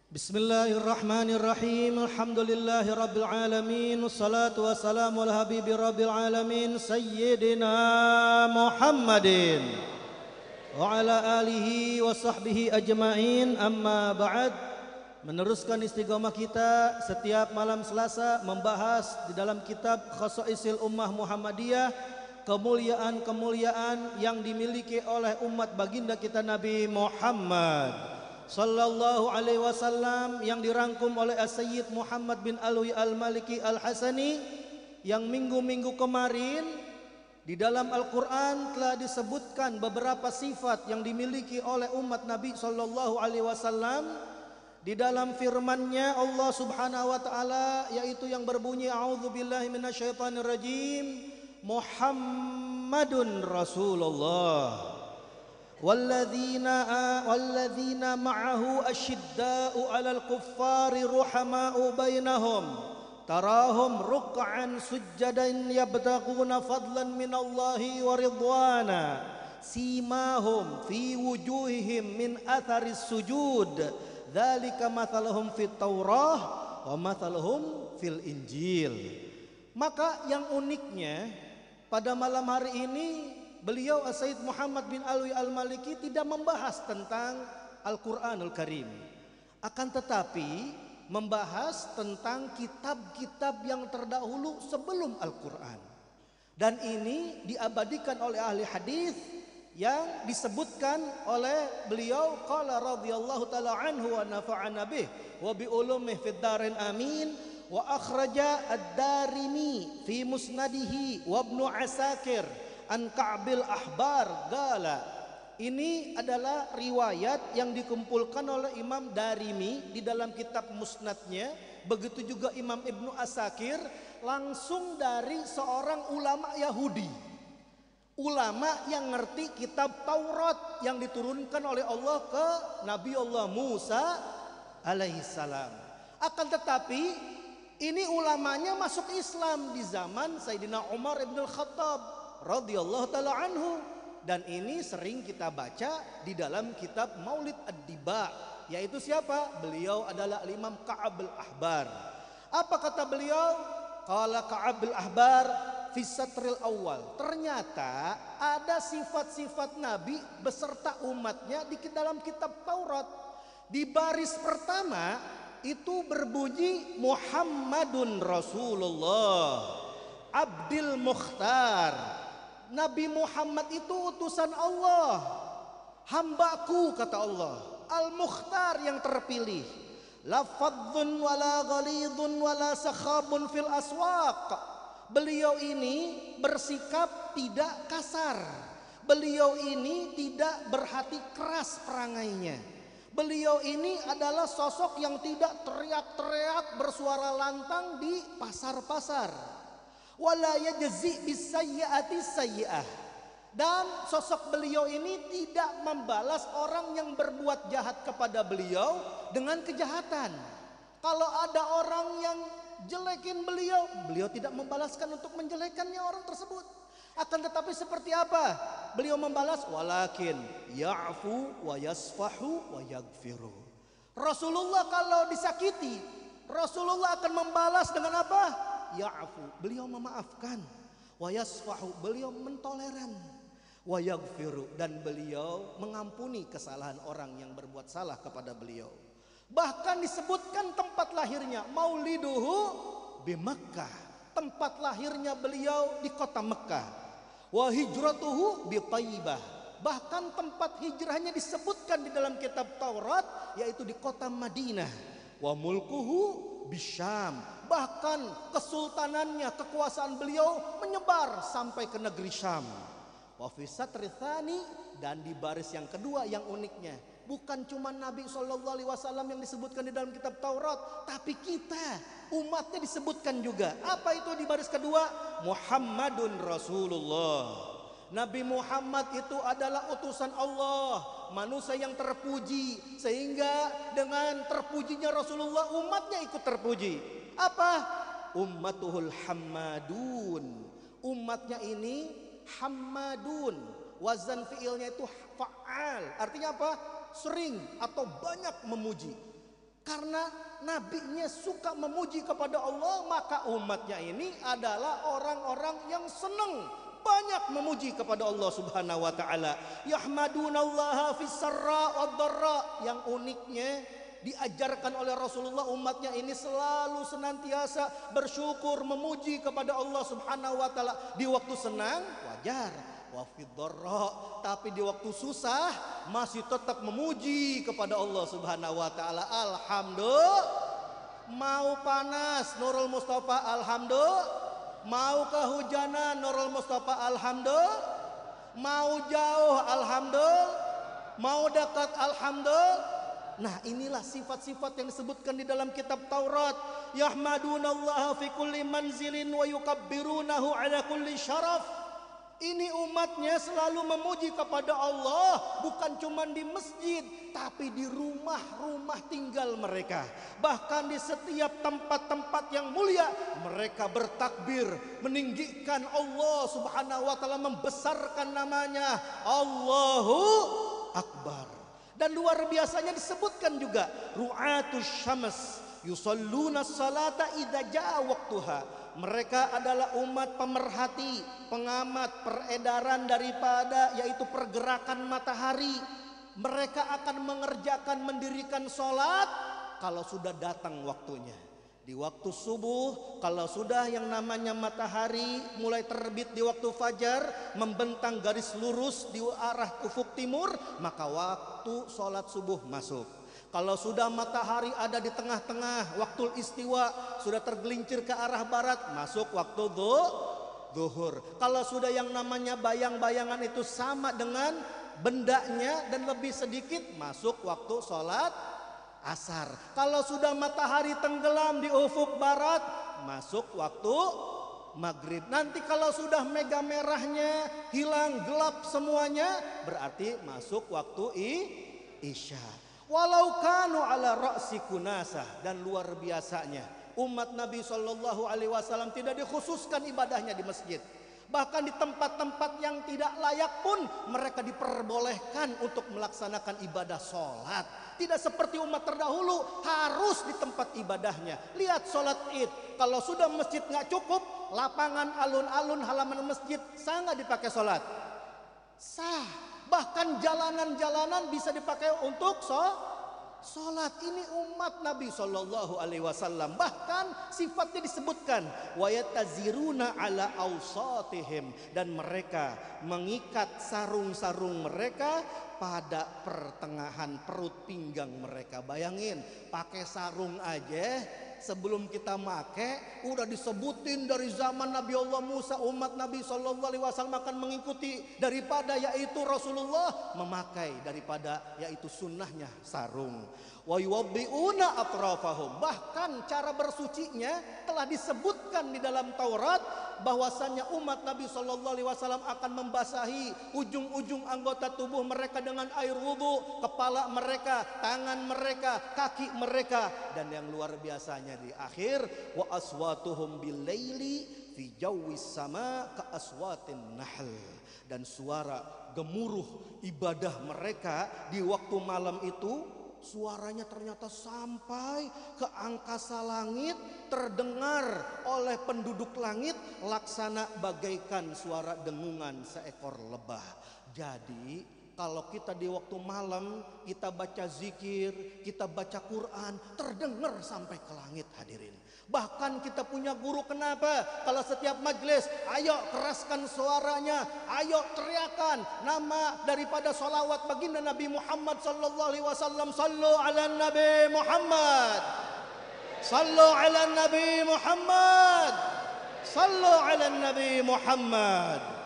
Bismillahirrahmanirrahim. Alhamdulillahi rabbil alamin. Wassalatu wassalamu ala habibi rabbil alamin Sayyidina Muhammadin wa ala alihi wa sahbihi ajma'in. Amma ba'd. Meneruskan istiqamah kita setiap malam Selasa membahas di dalam kitab Khasaisil Ummah Muhammadiyah, kemuliaan-kemuliaan yang dimiliki oleh umat baginda kita Nabi Muhammad sallallahu alaihi wasallam, yang dirangkum oleh As-Sayyid Muhammad bin Alwi Al-Maliki Al-Hasani, yang minggu-minggu kemarin di dalam Al-Quran telah disebutkan beberapa sifat yang dimiliki oleh umat Nabi sallallahu alaihi wasallam. Di dalam firman-Nya Allah Subhanahu wa taala, yaitu yang berbunyi a'udzubillahi minasyaitonirrajim, Muhammadun Rasulullah والذين معه أشداء على الكفار رحماء بينهم تراهم ركعا سجدا يبتغون فضلا من الله ورضوانا سيماهم في وجوههم من أثر السجود ذلك مثلهم في التوراة ومثلهم في الإنجيل. Maka yang uniknya pada malam hari ini, beliau As-Sayyid Muhammad bin Alwi Al-Maliki tidak membahas tentang Al-Quranul Karim, akan tetapi membahas tentang kitab-kitab yang terdahulu sebelum Al-Quran. Dan ini diabadikan oleh ahli hadis yang disebutkan oleh beliau, qala radhiyallahu ta'ala anhu wa nafa'ana bih wa bi ulumih fid darin amin, wa akhraja ad-Darimi fi musnadihi wa Ibnu Asakir an Ka'bil Ahbar gala. Ini adalah riwayat yang dikumpulkan oleh Imam Darimi di dalam kitab musnadnya, begitu juga Imam Ibnu Asakir langsung dari seorang ulama Yahudi, ulama yang ngerti kitab Taurat yang diturunkan oleh Allah ke Nabi Allah Musa alaihissalam. Akan tetapi ini ulamanya masuk Islam di zaman Sayyidina Umar ibn al-Khattab radhiyallahu ta'ala anhu, dan ini sering kita baca di dalam kitab Maulid Ad-Diba, yaitu siapa? Beliau adalah Imam Ka'ab al-Ahbar. Apa kata beliau? Qala Ka'ab al-Ahbar fi satril awal. Ternyata ada sifat-sifat Nabi beserta umatnya di dalam kitab Taurat. Di baris pertama itu berbunyi Muhammadun Rasulullah Abdil Mukhtar. Nabi Muhammad itu utusan Allah, hambaku kata Allah, Al-Mukhtar yang terpilih. La fadhun wala ghalidhun wala sakhabun fil aswaq. Beliau ini bersikap tidak kasar. Beliau ini tidak berhati keras perangainya. Beliau ini adalah sosok yang tidak teriak-teriak bersuara lantang di pasar-pasar. Wala yajzi bisayyi'ati sayyi'ah. Dan sosok beliau ini tidak membalas orang yang berbuat jahat kepada beliau dengan kejahatan. Kalau ada orang yang jelekin beliau, beliau tidak membalaskan untuk menjelekannya orang tersebut. Akan tetapi seperti apa? Beliau membalas, walakin ya'fu wa yasfahu wa yaghfiru. Rasulullah kalau disakiti, Rasulullah akan membalas dengan apa? Ya'fu, beliau memaafkan. Wa yasfahu, beliau mentoleran. Wa yaghfiru, dan beliau mengampuni kesalahan orang yang berbuat salah kepada beliau. Bahkan disebutkan tempat lahirnya, mauliduhu bi Makkah, tempat lahirnya beliau di kota Mekah. Wa hijratuhu bi Thaibah, bahkan tempat hijrahnya disebutkan di dalam kitab Taurat, yaitu di kota Madinah. Wa mulkuhu Bisyam, bahkan kesultanannya, kekuasaan beliau menyebar sampai ke negeri Syam. Wa fi satri tsani, dan di baris yang kedua yang uniknya, bukan cuma Nabi SAW yang disebutkan di dalam kitab Taurat, tapi kita umatnya disebutkan juga. Apa itu di baris kedua? Muhammadun Rasulullah. Nabi Muhammad itu adalah utusan Allah, manusia yang terpuji, sehingga dengan terpujinya Rasulullah umatnya ikut terpuji. Apa? Ummatuhul hammadun. Umatnya ini hammadun. Wazan fiilnya itu fa'al. Artinya apa? Sering atau banyak memuji. Karena nabinya suka memuji kepada Allah, maka umatnya ini adalah orang-orang yang senang banyak memuji kepada Allah Subhanahu wa taala. Yahmadunallaha fis sarra wad dharra. Yang uniknya diajarkan oleh Rasulullah, umatnya ini selalu senantiasa bersyukur memuji kepada Allah Subhanahu wa taala. Di waktu senang wajar, wa fid dharra, tapi di waktu susah masih tetap memuji kepada Allah Subhanahu wa taala. Alhamdulillah. Mau panas Nurul Mustafa alhamdulillah. Mau kehujanan Nurul Mustafa alhamdulillah. Mau jauh alhamdulillah. Mau dekat alhamdulillah. Nah, inilah sifat-sifat yang disebutkan di dalam kitab Taurat. Yahmadunallaha fi kulli manzilin wa yukabbirunahu ala kulli syaraf. Ini umatnya selalu memuji kepada Allah, bukan cuma di masjid, tapi di rumah-rumah tinggal mereka. Bahkan di setiap tempat-tempat yang mulia, mereka bertakbir, meninggikan Allah Subhanahu wa taala, membesarkan namanya, Allahu Akbar. Dan luar biasanya disebutkan juga, ru'atus syams yusalluna salata idza jaa waqtuha. Mereka adalah umat pemerhati, pengamat peredaran daripada yaitu pergerakan matahari. Mereka akan mengerjakan, mendirikan sholat kalau sudah datang waktunya. Di waktu subuh, kalau sudah yang namanya matahari mulai terbit di waktu fajar, membentang garis lurus di arah ufuk timur, maka waktu sholat subuh masuk. Kalau sudah matahari ada di tengah-tengah, waktu istiwa sudah tergelincir ke arah barat, masuk waktu zuhur. Kalau sudah yang namanya bayang-bayangan itu sama dengan bendanya dan lebih sedikit, masuk waktu sholat asar. Kalau sudah matahari tenggelam di ufuk barat, masuk waktu maghrib. Nanti kalau sudah mega merahnya hilang, gelap semuanya, berarti masuk waktu isya. Walau kanu ala ra'si kunasah. Dan luar biasanya umat Nabi SAW tidak dikhususkan ibadahnya di masjid. Bahkan di tempat-tempat yang tidak layak pun mereka diperbolehkan untuk melaksanakan ibadah sholat. Tidak seperti umat terdahulu harus di tempat ibadahnya. Lihat sholat id, kalau sudah masjid nggak cukup, lapangan alun-alun halaman masjid sah nggak dipakai sholat? Sah. Bahkan jalanan-jalanan bisa dipakai untuk sholat. Ini umat Nabi SAW. Bahkan sifatnya disebutkan, wa yataziruna ala awsatihim, dan mereka mengikat sarung-sarung mereka pada pertengahan perut pinggang mereka. Bayangin, pakai sarung aja sebelum kita make udah disebutin dari zaman Nabi Allah Musa, umat Nabi SAW akan mengikuti daripada yaitu Rasulullah memakai daripada yaitu sunnahnya sarung. Wa yuwabbi'una atrafahum. Bahkan cara bersucinya telah disebutkan di dalam Taurat bahwasannya umat Nabi SAW akan membasahi ujung-ujung anggota tubuh mereka dengan air wudhu, kepala mereka, tangan mereka, kaki mereka. Dan yang luar biasanya di akhir, wa aswatuhum billaili fi jawwis sama ka aswatin nahl. Dan suara gemuruh ibadah mereka di waktu malam itu, suaranya ternyata sampai ke angkasa langit, terdengar oleh penduduk langit laksana bagaikan suara dengungan seekor lebah. Jadi kalau kita di waktu malam kita baca zikir, kita baca Quran, terdengar sampai ke langit, hadirin. Bahkan kita punya guru, kenapa? Kalau setiap majelis, ayo keraskan suaranya, ayo teriakan nama daripada salawat baginda Nabi Muhammad sallallahu alaihi wasallam. Sallu ala Nabi Muhammad. Sallu ala Nabi Muhammad. Sallu ala Nabi Muhammad.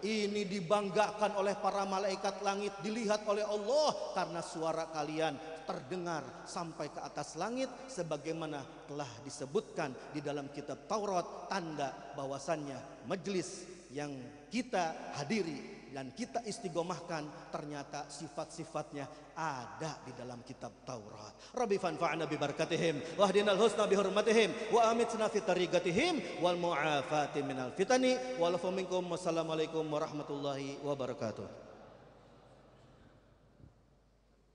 Ini dibanggakan oleh para malaikat langit, dilihat oleh Allah karena suara kalian terdengar sampai ke atas langit, sebagaimana telah disebutkan di dalam kitab Taurat, tanda bahwasannya majelis yang kita hadiri dan kita istiqomahkan ternyata sifat-sifatnya ada di dalam kitab Taurat. Rabbi fanfa'na bi barakatihim wahdinal husna bi hurmatihim wa amitna fi tariqatihim wal mu'afati minal fitani wal afu minkum. Wassalamualaikum warahmatullahi wabarakatuh.